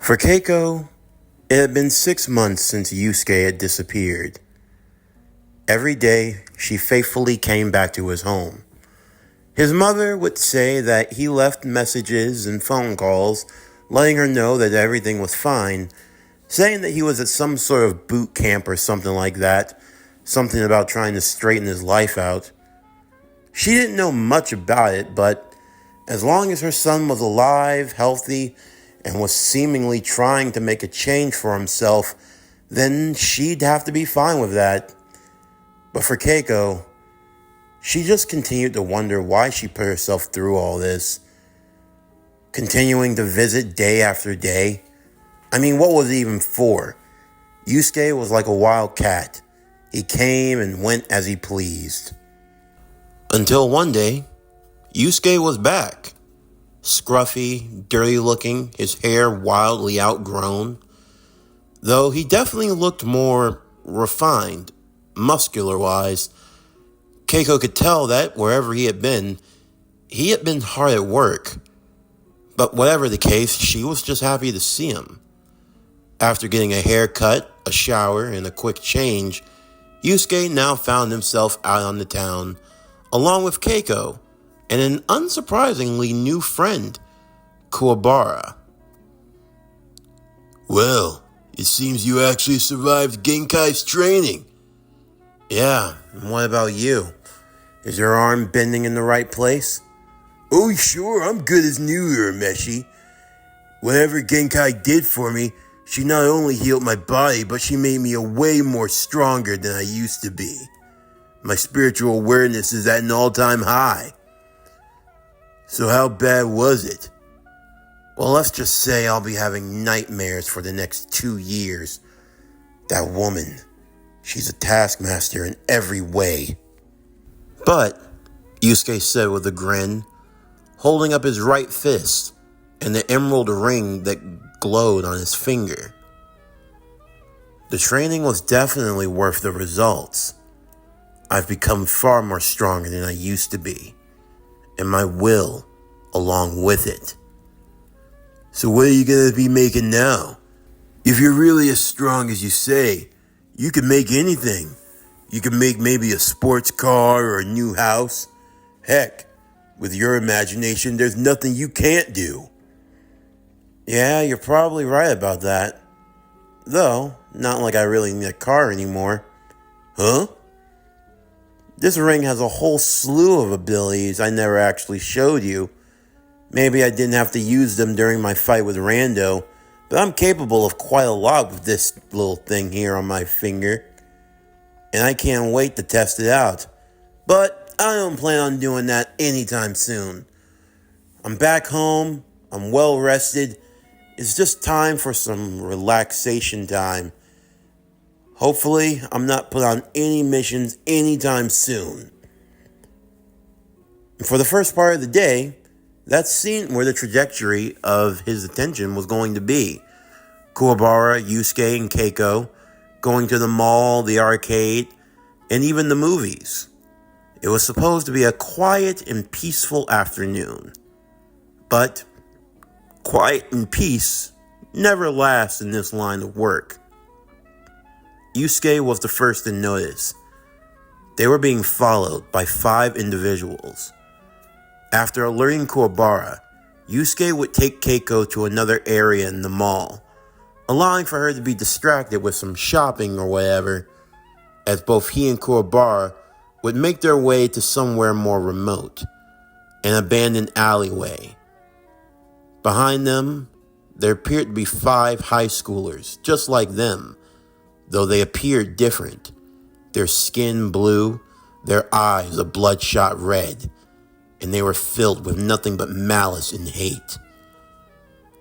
For Keiko, it had been 6 months since Yuskue had disappeared. Every day, she faithfully came back to his home. His mother would say that he left messages and phone calls letting her know that everything was fine, saying that he was at some sort of boot camp or something like that, something about trying to straighten his life out. She didn't know much about it, but as long as her son was alive, healthy, and was seemingly trying to make a change for himself, then she'd have to be fine with that. But for Keiko, she just continued to wonder why she put herself through all this. Continuing to visit day after day. I mean, what was it even for? Yuskue was like a wild cat. He came and went as he pleased. Until one day, Yuskue was back. Scruffy, dirty looking, his hair wildly outgrown. Though he definitely looked more refined, muscular-wise. Keiko could tell that wherever he had been hard at work. But whatever the case, she was just happy to see him. After getting a haircut, a shower, and a quick change, Yuskue now found himself out on the town, along with Keiko, and an unsurprisingly new friend, Kuwabara. Well, it seems you actually survived Genkai's training. Yeah, and what about you? Is your arm bending in the right place? Oh, sure, I'm good as new, Urameshi. Whatever Genkai did for me, she not only healed my body, but she made me a way more stronger than I used to be. My spiritual awareness is at an all-time high. So how bad was it? Well, let's just say I'll be having nightmares for the next 2 years. That woman, she's a taskmaster in every way. But, Yuskue said with a grin, holding up his right fist and the emerald ring that glowed on his finger. The training was definitely worth the results. I've become far more stronger than I used to be, and my will along with it. So what are you going to be making now? If you're really as strong as you say, you can make anything. You can make maybe a sports car or a new house. Heck, with your imagination, there's nothing you can't do. Yeah, you're probably right about that. Though, not like I really need a car anymore. Huh? This ring has a whole slew of abilities I never actually showed you. Maybe I didn't have to use them during my fight with Rando, but I'm capable of quite a lot with this little thing here on my finger. And I can't wait to test it out. But I don't plan on doing that anytime soon. I'm back home, I'm well rested. It's just time for some relaxation time. Hopefully, I'm not put on any missions anytime soon. For the first part of the day, that seemed where the trajectory of his attention was going to be. Kuwabara, Yuskue, and Keiko going to the mall, the arcade, and even the movies. It was supposed to be a quiet and peaceful afternoon. But quiet and peace never lasts in this line of work. Yuskue was the first to notice. They were being followed by 5 individuals. After alerting Kuwabara, Yuskue would take Keiko to another area in the mall, allowing for her to be distracted with some shopping or whatever, as both he and Kuwabara would make their way to somewhere more remote, an abandoned alleyway. Behind them, there appeared to be 5 high schoolers, just like them, though they appeared different. Their skin blue, their eyes a bloodshot red, and they were filled with nothing but malice and hate.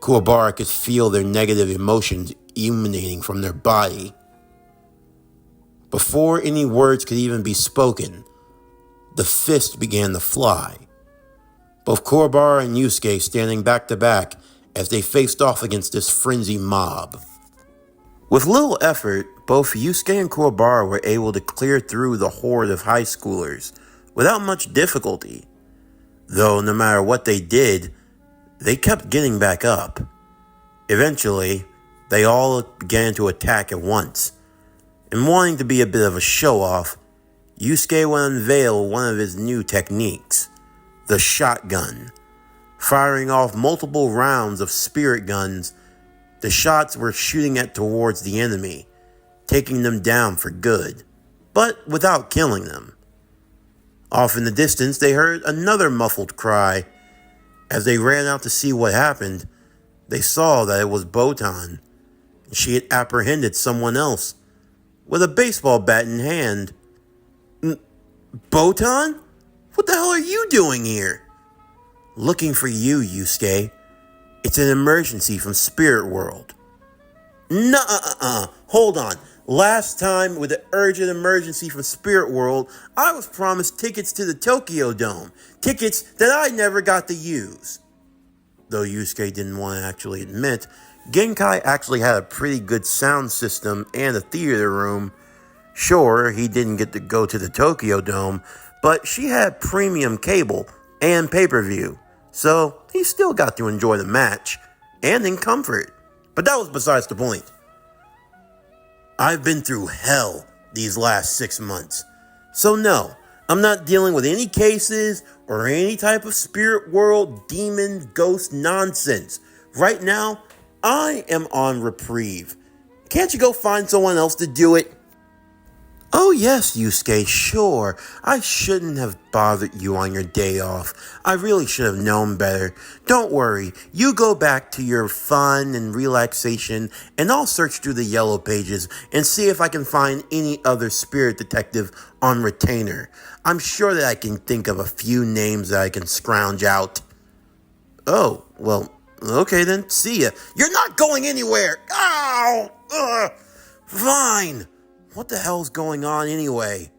Kuwabara could feel their negative emotions emanating from their body. Before any words could even be spoken, the fist began to fly. Both Kuwabara and Yuskue standing back to back as they faced off against this frenzied mob. With little effort, both Yuskue and Kuwabara were able to clear through the horde of high schoolers without much difficulty. Though no matter what they did, they kept getting back up. Eventually, they all began to attack at once. And wanting to be a bit of a show-off, Yuskue would unveil one of his new techniques, the shotgun. Firing off multiple rounds of spirit guns, the shots were shooting at towards the enemy, taking them down for good, but without killing them. Off in the distance, they heard another muffled cry. As they ran out to see what happened, they saw that it was Botan. She had apprehended someone else with a baseball bat in hand. Botan? What the hell are you doing here? Looking for you, Yuskue. It's an emergency from Spirit World. Nuh-uh-uh. Hold on. Last time with the urgent emergency from Spirit World, I was promised tickets to the Tokyo Dome. Tickets that I never got to use. Though Yuskue didn't want to actually admit, Genkai actually had a pretty good sound system and a theater room. Sure, he didn't get to go to the Tokyo Dome, but she had premium cable and pay-per-view. So he still got to enjoy the match, and in comfort. But that was besides the point. I've been through hell these last 6 months. So no, I'm not dealing with any cases or any type of spirit world, demon, ghost nonsense. Right now, I am on reprieve. Can't you go find someone else to do it? Oh yes, Yuskue, sure. I shouldn't have bothered you on your day off. I really should have known better. Don't worry, you go back to your fun and relaxation, and I'll search through the yellow pages and see if I can find any other spirit detective on retainer. I'm sure that I can think of a few names that I can scrounge out. Oh, well, okay then, see ya. You're not going anywhere! Ow! Ugh! Fine! What the hell's going on anyway?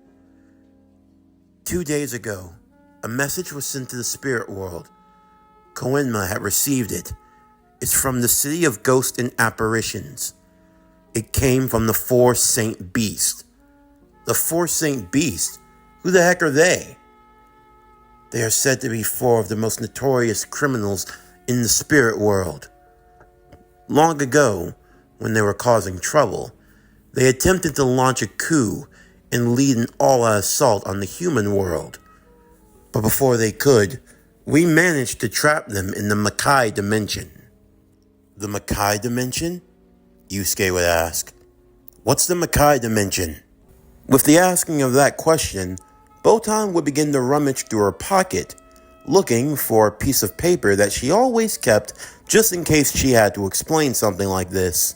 2 days ago, a message was sent to the spirit world. Koenma had received it. It's from the City of Ghosts and Apparitions. It came from the Four Saint Beasts. The Four Saint Beasts? Who the heck are they? They are said to be 4 of the most notorious criminals in the spirit world. Long ago, when they were causing trouble, they attempted to launch a coup and lead an all-out assault on the human world. But before they could, we managed to trap them in the Makai dimension. The Makai dimension? Yuskue would ask. What's the Makai dimension? With the asking of that question, Botan would begin to rummage through her pocket, looking for a piece of paper that she always kept just in case she had to explain something like this.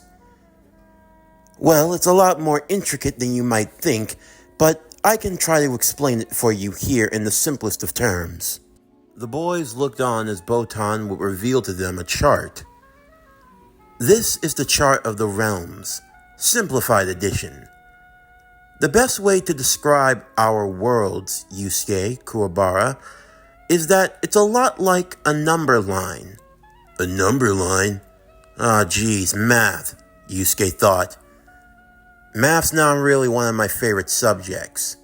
Well, it's a lot more intricate than you might think, but I can try to explain it for you here in the simplest of terms. The boys looked on as Botan would reveal to them a chart. This is the chart of the realms, simplified edition. The best way to describe our worlds, Yuskue, Kuwabara, is that it's a lot like a number line. A number line? Ah, geez, math, Yuskue thought. Math's not really one of my favorite subjects.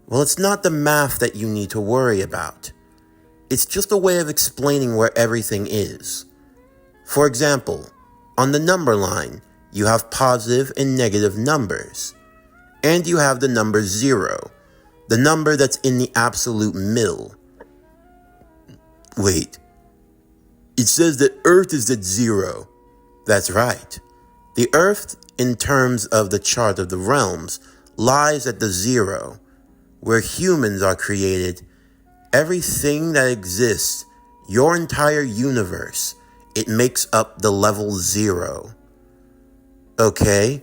Well, it's not the math that you need to worry about. It's just a way of explaining where everything is. For example, on the number line, you have positive and negative numbers. And you have the number 0, the number that's in the absolute middle. Wait, it says that Earth is at 0. That's right. The Earth, in terms of the chart of the realms, lies at the 0, where humans are created. Everything that exists, your entire universe, it makes up the level 0. Okay?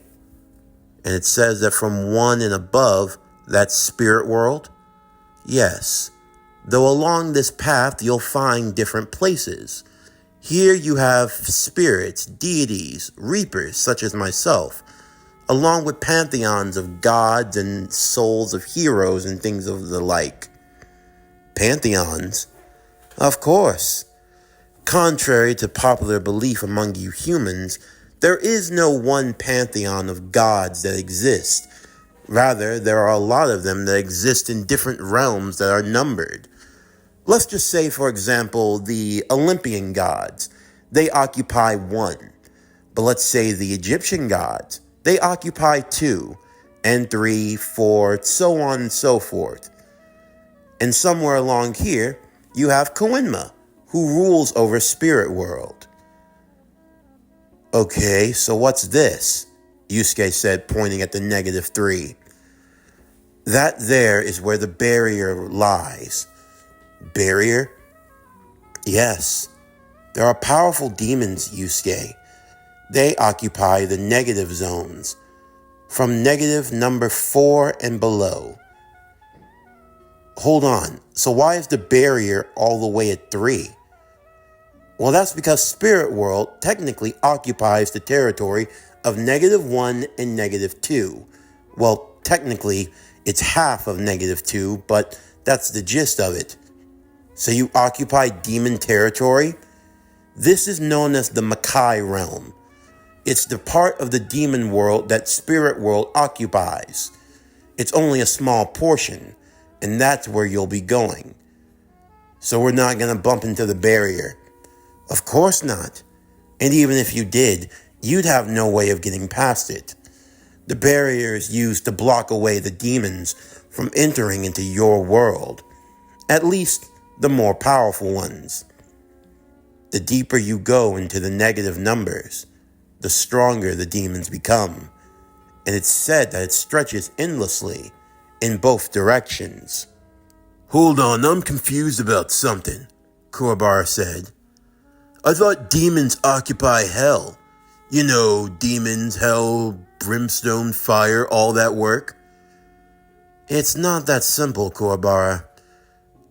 And it says that from 1 and above, that's spirit world? Yes. Though along this path, you'll find different places. Here you have spirits, deities, reapers, such as myself, along with pantheons of gods and souls of heroes and things of the like. Pantheons? Of course. Contrary to popular belief among you humans, there is no one pantheon of gods that exists. Rather, there are a lot of them that exist in different realms that are numbered. Let's just say, for example, the Olympian gods. They occupy 1. But let's say the Egyptian gods, they occupy 2, and 3, 4, so on and so forth. And somewhere along here, you have Koenma, who rules over spirit world. Okay, so what's this? Yuskue said, pointing at the -3. That there is where the barrier lies. Barrier? Yes. There are powerful demons, Yuskue. They occupy the negative zones, from negative number 4 and below. Hold on, so why is the barrier all the way at 3? Well, that's because spirit world technically occupies the territory of -1 and -2. Well, technically, it's half of -2, but that's the gist of it. So you occupy demon territory? This is known as the Makai realm. It's the part of the demon world that spirit world occupies. It's only a small portion, and that's where you'll be going. So we're not going to bump into the barrier. Of course not. And even if you did, you'd have no way of getting past it. The barrier is used to block away the demons from entering into your world. At least the more powerful ones. The deeper you go into the negative numbers, the stronger the demons become. And it's said that it stretches endlessly in both directions. Hold on, I'm confused about something, Kuwabara said. I thought demons occupy hell. You know, demons, hell, brimstone, fire, all that work. It's not that simple, Kuwabara.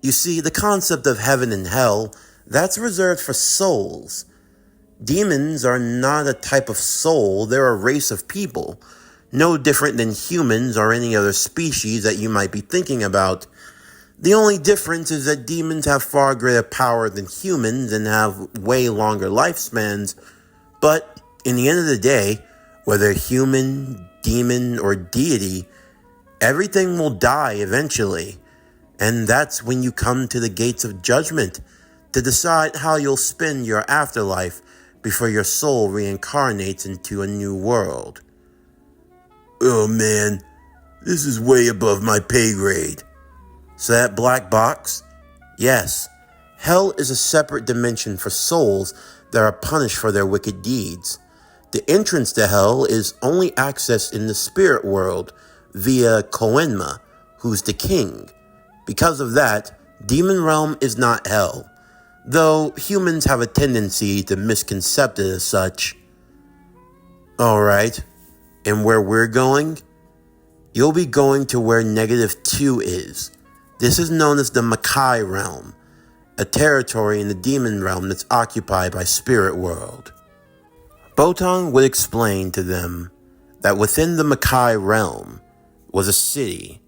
You see, the concept of heaven and hell, that's reserved for souls. Demons are not a type of soul, they're a race of people. No different than humans or any other species that you might be thinking about. The only difference is that demons have far greater power than humans and have way longer lifespans. But in the end of the day, whether human, demon, or deity, everything will die eventually. And that's when you come to the gates of judgment to decide how you'll spend your afterlife before your soul reincarnates into a new world. Oh man, this is way above my pay grade. So that black box? Yes, hell is a separate dimension for souls that are punished for their wicked deeds. The entrance to hell is only accessed in the spirit world via Koenma, who's the king. Because of that, demon realm is not hell, though humans have a tendency to misconcept it as such. Alright, and where we're going? You'll be going to where -2 is. This is known as the Makai realm, a territory in the demon realm that's occupied by spirit world. Botan would explain to them that within the Makai realm was a city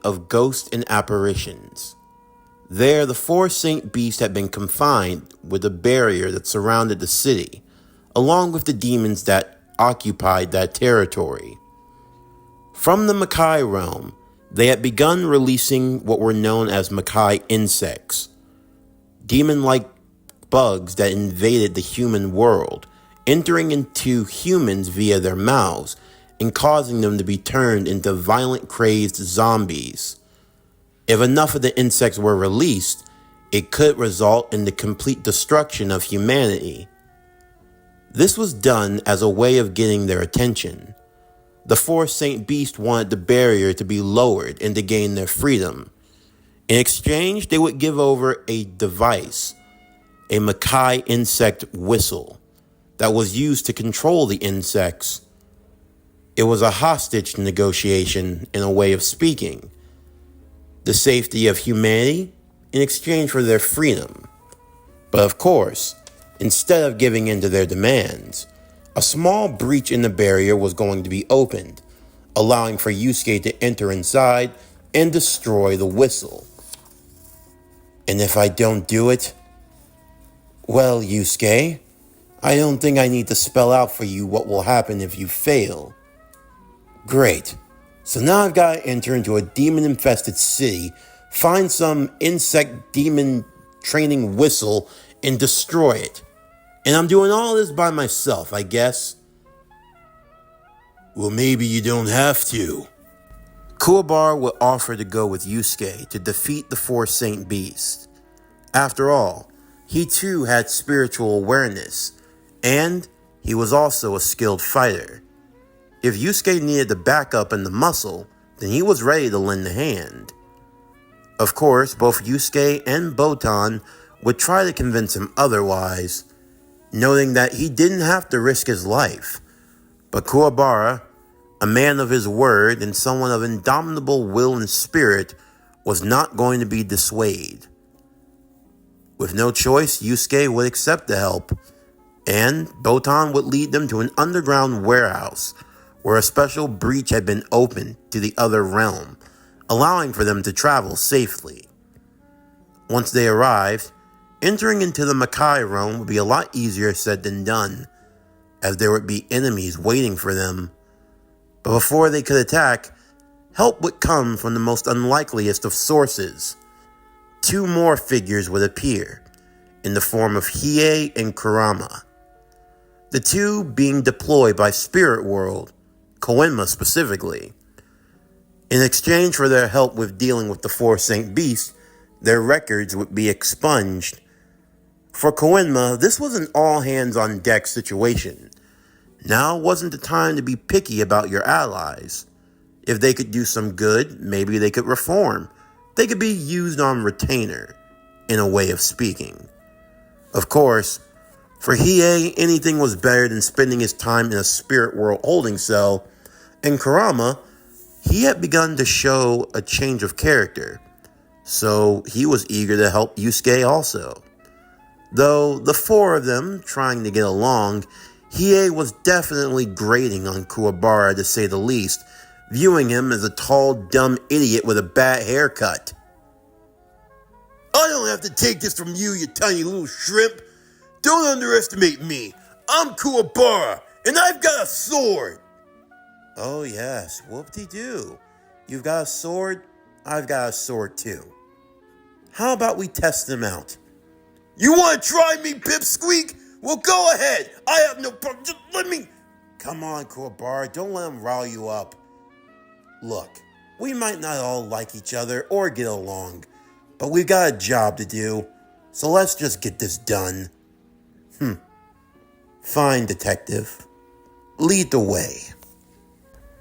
of ghosts and apparitions. There, the 4 saint beasts had been confined with a barrier that surrounded the city, along with the demons that occupied that territory. From the Makai realm, they had begun releasing what were known as Makai insects, demon-like bugs that invaded the human world, entering into humans via their mouths and causing them to be turned into violent, crazed zombies. If enough of the insects were released, it could result in the complete destruction of humanity. This was done as a way of getting their attention. The 4 Saint Beasts wanted the barrier to be lowered and to gain their freedom. In exchange, they would give over a device, a Makai insect whistle, that was used to control the insects. It was a hostage negotiation in a way of speaking. The safety of humanity in exchange for their freedom. But of course, instead of giving in to their demands, a small breach in the barrier was going to be opened, allowing for Yuskue to enter inside and destroy the whistle. And if I don't do it? Well, Yuskue, I don't think I need to spell out for you what will happen if you fail. Great. So now I've got to enter into a demon-infested city, find some insect demon training whistle, and destroy it. And I'm doing all this by myself, I guess. Well, maybe you don't have to. Kuwabara would offer to go with Yuskue to defeat the four Saint Beasts. After all, he too had spiritual awareness, and he was also a skilled fighter. If Yuskue needed the backup and the muscle, then he was ready to lend a hand. Of course, both Yuskue and Botan would try to convince him otherwise, noting that he didn't have to risk his life. But Kuwabara, a man of his word and someone of indomitable will and spirit, was not going to be dissuaded. With no choice, Yuskue would accept the help, and Botan would lead them to an underground warehouse where a special breach had been opened to the other realm, allowing for them to travel safely. Once they arrived, entering into the Makai realm would be a lot easier said than done, as there would be enemies waiting for them. But before they could attack, help would come from the most unlikeliest of sources. Two more figures would appear, in the form of Hiei and Kurama. The two being deployed by Spirit World, Koenma specifically. In exchange for their help with dealing with the four Saint Beasts, their records would be expunged. For Koenma, this was an all-hands-on-deck situation. Now wasn't the time to be picky about your allies. If they could do some good, maybe they could reform. They could be used on retainer, in a way of speaking. Of course, for Hiei, anything was better than spending his time in a spirit world holding cell, and Kurama, he had begun to show a change of character, so he was eager to help Yuskue also. Though the four of them trying to get along, Hiei was definitely grating on Kuwabara to say the least, viewing him as a tall, dumb idiot with a bad haircut. I don't have to take this from you, you tiny little shrimp. Don't underestimate me. I'm Kuwabara, and I've got a sword. Oh yes, whoop-de-doo. You've got a sword, I've got a sword too. How about we test them out? You want to try me, Pipsqueak? Well, go ahead. I have no problem. Just let me... Come on, Kuwabara, don't let him rile you up. Look, we might not all like each other or get along, but we've got a job to do, so let's just get this done. Fine, detective. Lead the way.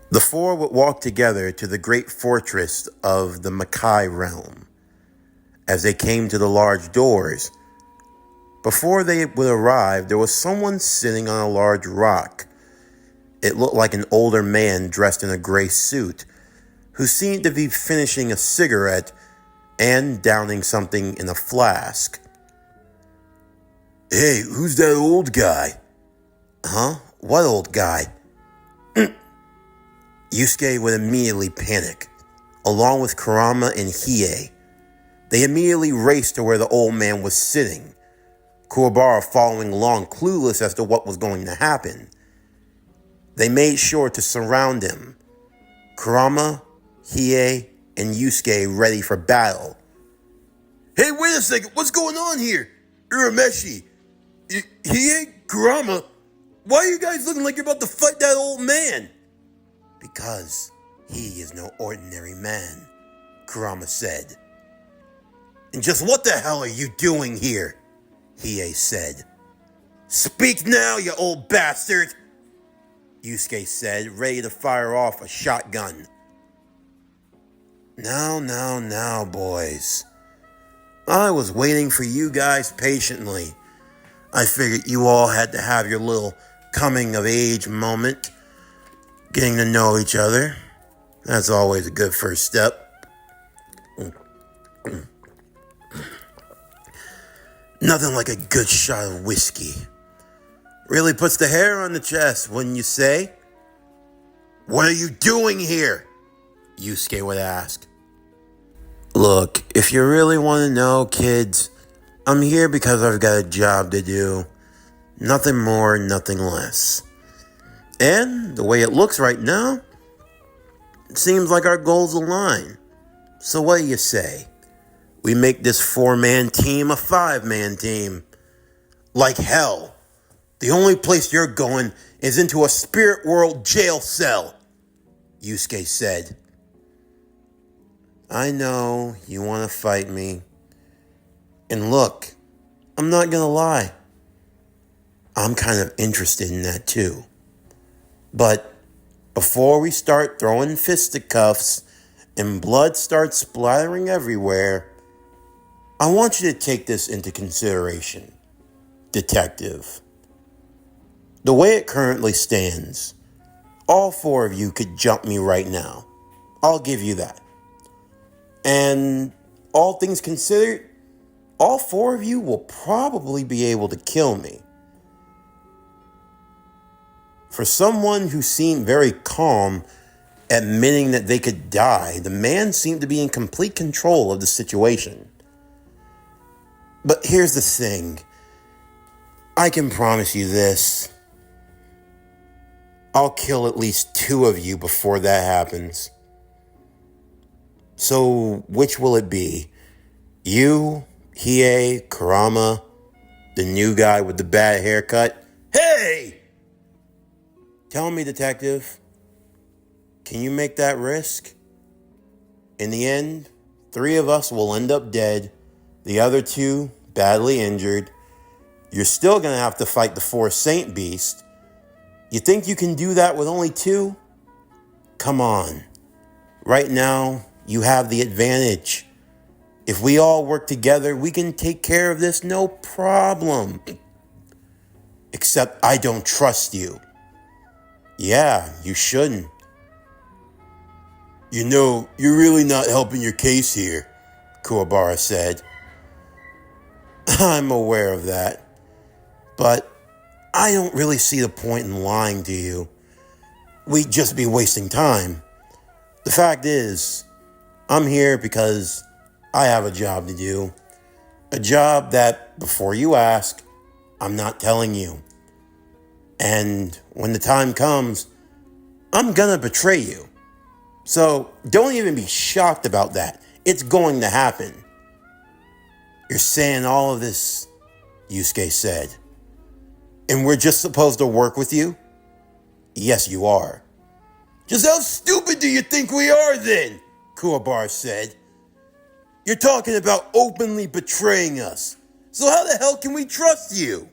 The four would walk together to the great fortress of the Makai realm. As they came to the large doors, before they would arrive, there was someone sitting on a large rock. It looked like an older man dressed in a gray suit, who seemed to be finishing a cigarette and downing something in a flask. Hey, who's that old guy? Huh? What old guy? Yuskue would immediately panic, along with Kurama and Hiei. They immediately raced to where the old man was sitting, Kuwabara following along, clueless as to what was going to happen. They made sure to surround him. Kurama, Hiei, and Yuskue ready for battle. Hey, wait a second. What's going on here? Urameshi. Hiei? Kurama? Why are you guys looking like you're about to fight that old man? Because he is no ordinary man, Kurama said. And just what the hell are you doing here? Hiei said. Speak now, you old bastard! Yuskue said, ready to fire off a shotgun. Now, boys. I was waiting for you guys patiently. I figured you all had to have your little coming-of-age moment, getting to know each other. That's always a good first step. Nothing like a good shot of whiskey. Really puts the hair on the chest, wouldn't you say? What are you doing here? Yuskue would ask. Look, if you really want to know, kids, I'm here because I've got a job to do. Nothing more, nothing less. And the way it looks right now, it seems like our goals align. So what do you say? We make this 4-man team a 5-man team. Like hell. The only place you're going is into a spirit world jail cell, Yuskue said. I know you want to fight me. And look, I'm not going to lie. I'm kind of interested in that too. But before we start throwing fisticuffs and blood starts splattering everywhere, I want you to take this into consideration, Detective. The way it currently stands, all four of you could jump me right now. I'll give you that. And all things considered, all four of you will probably be able to kill me. For someone who seemed very calm, admitting that they could die, the man seemed to be in complete control of the situation. But here's the thing. I can promise you this. I'll kill at least two of you before that happens. So, which will it be? You, Hiei, Kurama, the new guy with the bad haircut? Hey! Tell me, Detective, can you make that risk? In the end, three of us will end up dead, the other two badly injured. You're still going to have to fight the four Saint Beast. You think you can do that with only two? Come on. Right now, you have the advantage. If we all work together, we can take care of this no problem. Except I don't trust you. Yeah, you shouldn't. You know, you're really not helping your case here, Kuwabara said. I'm aware of that. But I don't really see the point in lying to you. We'd just be wasting time. The fact is, I'm here because I have a job to do. A job that, before you ask, I'm not telling you. And when the time comes, I'm gonna betray you. So don't even be shocked about that. It's going to happen. You're saying all of this, Yuskue said. And we're just supposed to work with you? Yes, you are. Just how stupid do you think we are then? Kuwabara said. You're talking about openly betraying us. So how the hell can we trust you?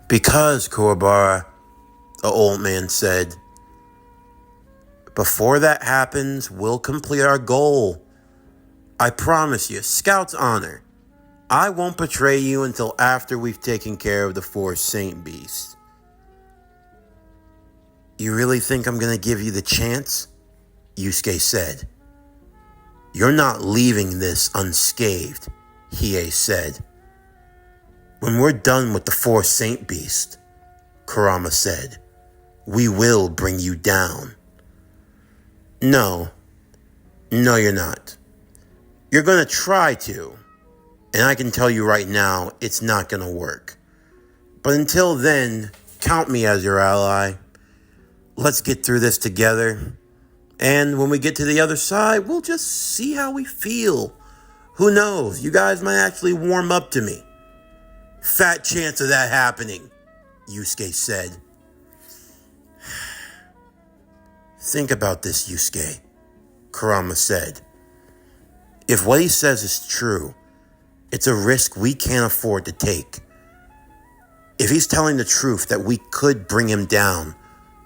Because, Kuwabara, the old man said, before that happens, we'll complete our goal. I promise you, Scout's honor, I won't betray you until after we've taken care of the four Saint Beasts. You really think I'm going to give you the chance? Yuskue said. You're not leaving this unscathed, Hiei said. When we're done with the four Saint Beasts, Kurama said, we will bring you down. No, you're not. You're going to try to. And I can tell you right now, it's not going to work. But until then, count me as your ally. Let's get through this together. And when we get to the other side, we'll just see how we feel. Who knows? You guys might actually warm up to me. Fat chance of that happening, Yuskue said. Think about this, Yuskue, Kurama said. If what he says is true, it's a risk we can't afford to take. If he's telling the truth that we could bring him down,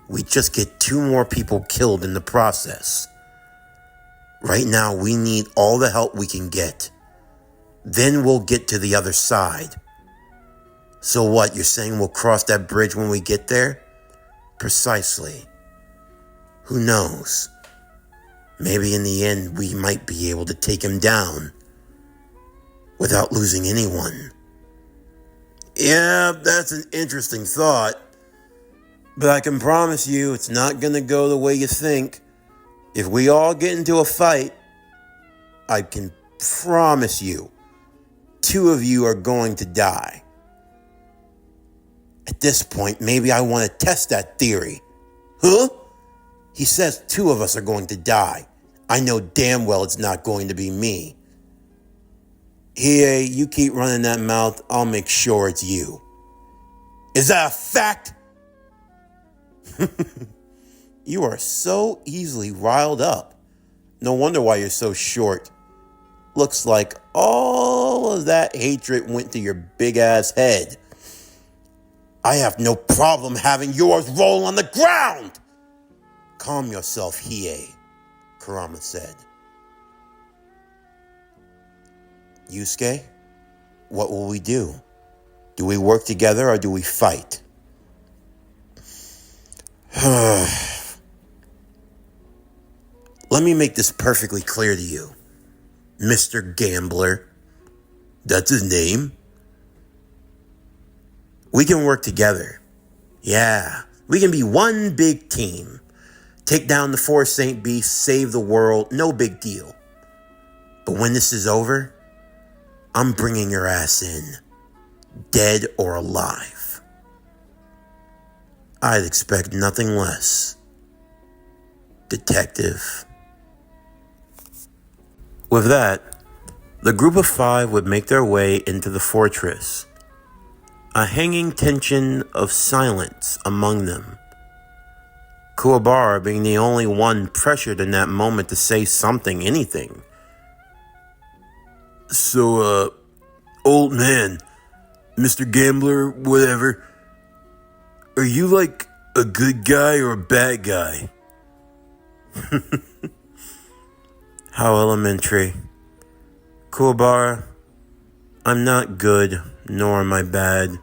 we just get two more people killed in the process. Right now, we need all the help we can get. Then we'll get to the other side. So what, you're saying we'll cross that bridge when we get there? Precisely. Who knows? Maybe in the end, we might be able to take him down without losing anyone. Yeah, that's an interesting thought. But I can promise you it's not going to go the way you think. If we all get into a fight, I can promise you, two of you are going to die. At this point, maybe I want to test that theory. Huh? He says two of us are going to die. I know damn well it's not going to be me. Here, you keep running that mouth, I'll make sure it's you. Is that a fact? You are so easily riled up. No wonder why you're so short. Looks like all of that hatred went to your big ass head. I have no problem having yours roll on the ground. Calm yourself, Hiei, Kurama said. Yusuke, what will we do? Do we work together or do we fight? Let me make this perfectly clear to you. Mr. Gambler, that's his name? We can work together. Yeah, we can be one big team. Take down the 4 Saint Beasts, save the world, no big deal. But when this is over, I'm bringing your ass in, dead or alive. I'd expect nothing less, Detective. With that, the group of 5 would make their way into the fortress, a hanging tension of silence among them. Kuwabara being the only one pressured in that moment to say something, anything. So, old man, Mr. Gambler, whatever, are you like a good guy or a bad guy? How elementary. Kuwabara, I'm not good, nor am I bad.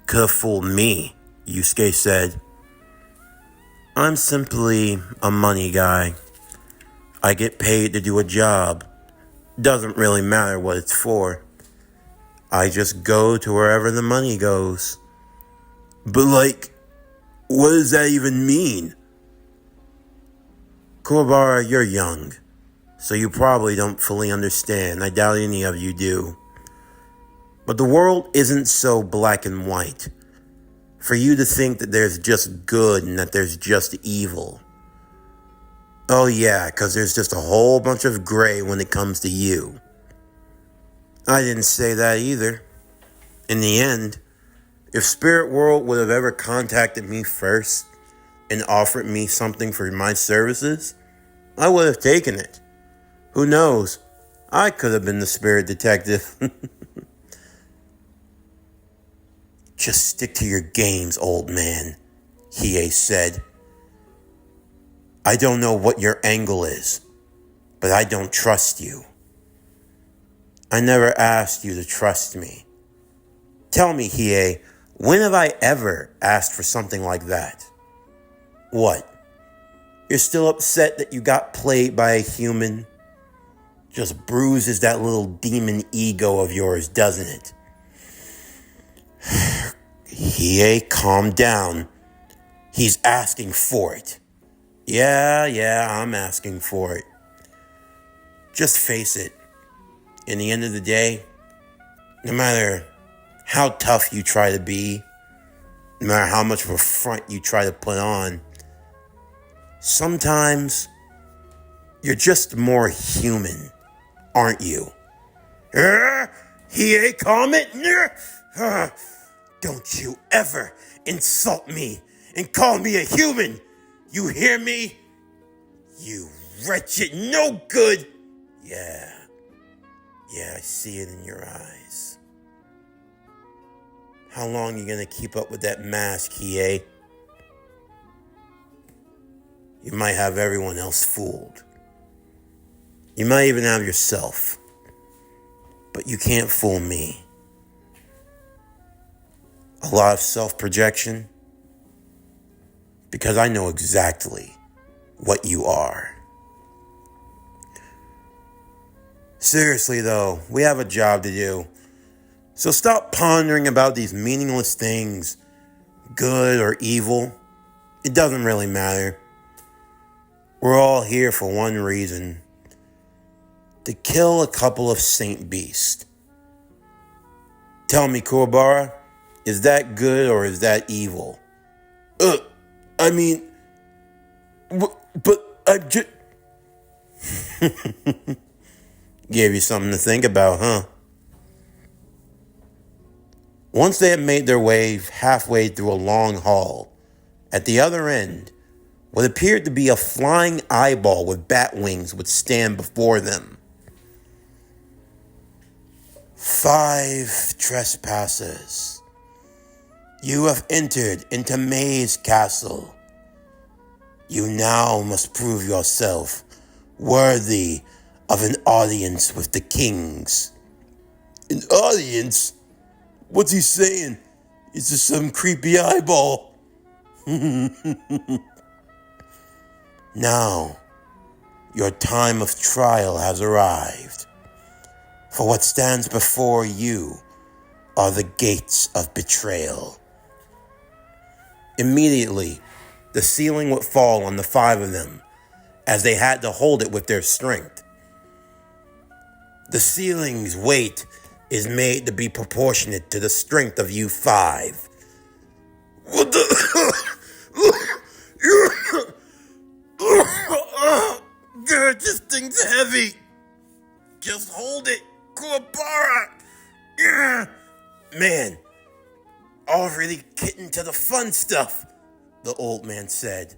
Could have fooled me, Yusuke said. I'm simply a money guy. I get paid to do a job. Doesn't really matter what it's for. I just go to wherever the money goes. But like, what does that even mean? Kuwabara, you're young, so you probably don't fully understand. I doubt any of you do. But the world isn't so black and white. For you to think that there's just good and that there's just evil. Oh yeah, because there's just a whole bunch of gray when it comes to you. I didn't say that either. In the end, if Spirit World would have ever contacted me first and offered me something for my services, I would have taken it. Who knows? I could have been the spirit detective. Just stick to your games, old man, Hiei said. I don't know what your angle is, but I don't trust you. I never asked you to trust me. Tell me, Hiei, when have I ever asked for something like that? What? You're still upset that you got played by a human? Just bruises that little demon ego of yours, doesn't it? Hiei, calm down. He's asking for it. Yeah, I'm asking for it. Just face it. In the end of the day, no matter how tough you try to be, no matter how much of a front you try to put on, sometimes you're just more human, aren't you? Hiei, calm it. Don't you ever insult me and call me a human. You hear me? You wretched no good. Yeah, I see it in your eyes. How long are you gonna keep up with that mask, Hiei? You might have everyone else fooled. You might even have yourself. But you can't fool me. A lot of self-projection, because I know exactly what you are. Seriously though, we have a job to do. So stop pondering about these meaningless things, good or evil. It doesn't really matter. We're all here for one reason. To kill a couple of Saint Beasts. Tell me, Kuwabara, is that good or is that evil? I mean, but I just... Gave you something to think about, huh? Once they had made their way halfway through a long hall, at the other end, what appeared to be a flying eyeball with bat wings would stand before them. 5 trespassers. You have entered into May's castle. You now must prove yourself worthy of an audience with the kings. An audience? What's he saying? Is this some creepy eyeball? Now, your time of trial has arrived. For what stands before you are the gates of betrayal. Immediately, the ceiling would fall on the 5 of them, as they had to hold it with their strength. The ceiling's weight is made to be proportionate to the strength of you 5. What the? God, this thing's heavy. Just hold it, Kuwabara. Man, already getting to the fun stuff, the old man said.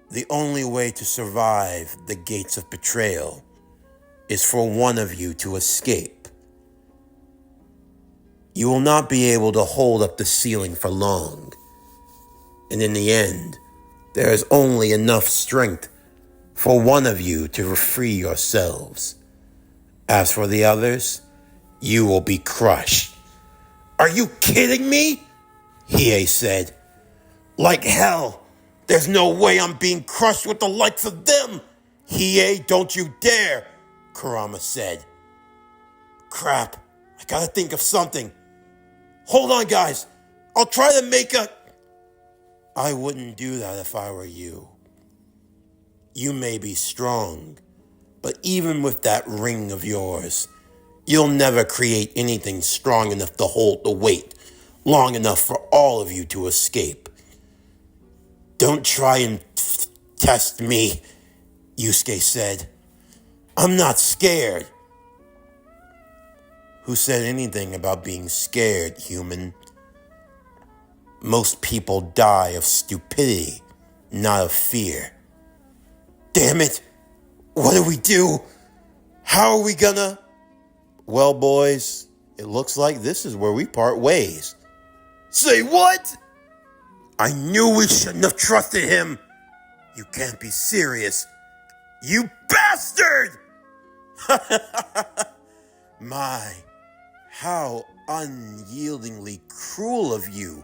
The only way to survive the gates of betrayal is for one of you to escape. You will not be able to hold up the ceiling for long. And in the end, there is only enough strength for one of you to free yourselves. As for the others, you will be crushed. Are you kidding me? Hiei said. Like hell, there's no way I'm being crushed with the likes of them. Hiei, don't you dare, Kurama said. Crap, I gotta think of something. Hold on, guys. I'll try to make a... I wouldn't do that if I were you. You may be strong, but even with that ring of yours, you'll never create anything strong enough to hold the weight long enough for all of you to escape. Don't try and test me, Yuskue said. I'm not scared. Who said anything about being scared, human? Most people die of stupidity, not of fear. Damn it! What do we do? How are we gonna... Well, boys, it looks like this is where we part ways. Say what? I knew we shouldn't have trusted him. You can't be serious. You bastard! My, how unyieldingly cruel of you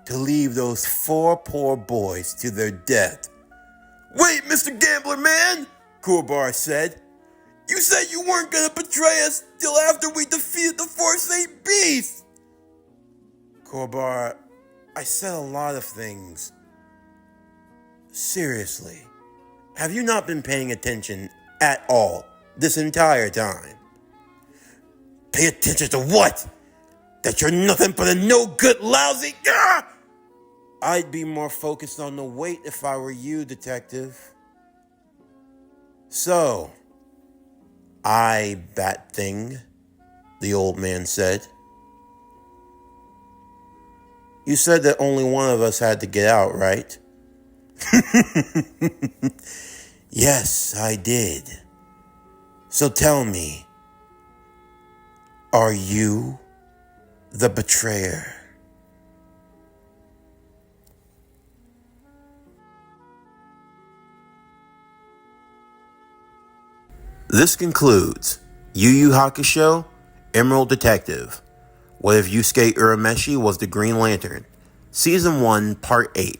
to leave those 4 poor boys to their death. Wait, Mr. Gambler Man, Kuwabara said. You said you weren't going to betray us till after we defeated the 4 Saint Beasts. Kuwabara, I said a lot of things. Seriously, have you not been paying attention at all this entire time? Pay attention to what? That you're nothing but a no-good, lousy... Ah! I'd be more focused on the weight if I were you, detective. So, I bat thing, the old man said. You said that only one of us had to get out, right? Yes, I did. So tell me, are you the betrayer? This concludes Yu Yu Hakusho, Emerald Detective. What if Yuskue Urameshi was the Green Lantern? Season 1, Part 8.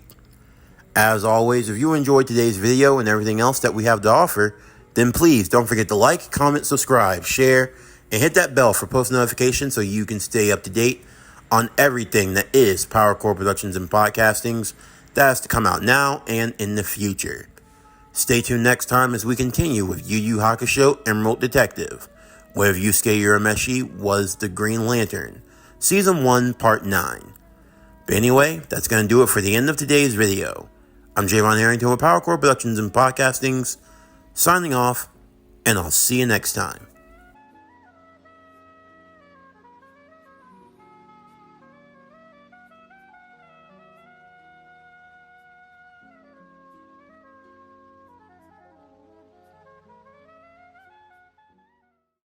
As always, if you enjoyed today's video and everything else that we have to offer, then please don't forget to like, comment, subscribe, share, and hit that bell for post notifications so you can stay up to date on everything that is PowerCore Productions and Podcastings that has to come out now and in the future. Stay tuned next time as we continue with Yu Yu Hakusho Emerald Detective, where Yuskue Urameshi was the Green Lantern, Season 1, Part 9. But anyway, that's going to do it for the end of today's video. I'm Javon Harrington with PowerCore Productions and Podcastings, signing off, and I'll see you next time.